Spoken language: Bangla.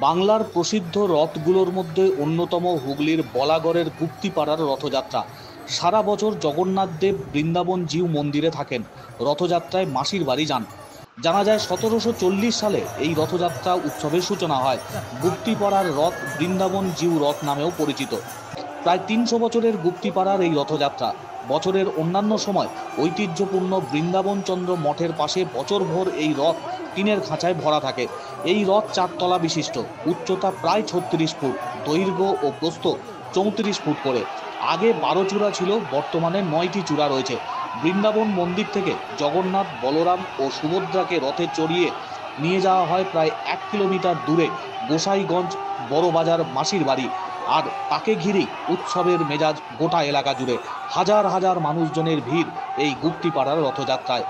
বাংলার প্রসিদ্ধ রথগুলোর মধ্যে অন্যতম হুগলির বলাগড়ের গুপ্তিপাড়ার রথযাত্রা। সারা বছর জগন্নাথ দেব বৃন্দাবন জিউ মন্দিরে থাকেন, রথযাত্রায় মাসির বাড়ি যান। জানা যায় 1740 সালে এই রথযাত্রা উৎসবের সূচনা হয়। গুপ্তিপাড়ার রথ বৃন্দাবন জিউ রথ নামেও পরিচিত। প্রায় 300 বছরের গুপ্তিপাড়ার এই রথযাত্রা বছরের অন্যান্য সময় ঐতিহ্যপূর্ণ বৃন্দাবনচন্দ্র মঠের পাশে বছরভর এই রথ টিনের খাঁচায় ভরা থাকে। এই রথ 4 তলা বিশিষ্ট, উচ্চতা প্রায় 36 ফুট, দৈর্ঘ্য ও প্রস্থ 34 ফুট করে। আগে 12 চূড়া ছিল, বর্তমানে 9টি চূড়া রয়েছে। বৃন্দাবন মন্দির থেকে জগন্নাথ, বলরাম ও সুভদ্রাকে রথে চড়িয়ে নিয়ে যাওয়া হয় প্রায় 1 কিলোমিটার দূরে গোসাইগঞ্জ বড়বাজার মাসির বাড়ি। আর তাকে ঘিরেই উৎসবের মেজাজ গোটা এলাকা জুড়ে। হাজার হাজার মানুষজনের ভিড় এই গুপ্তিপাড়ার রথযাত্রায়।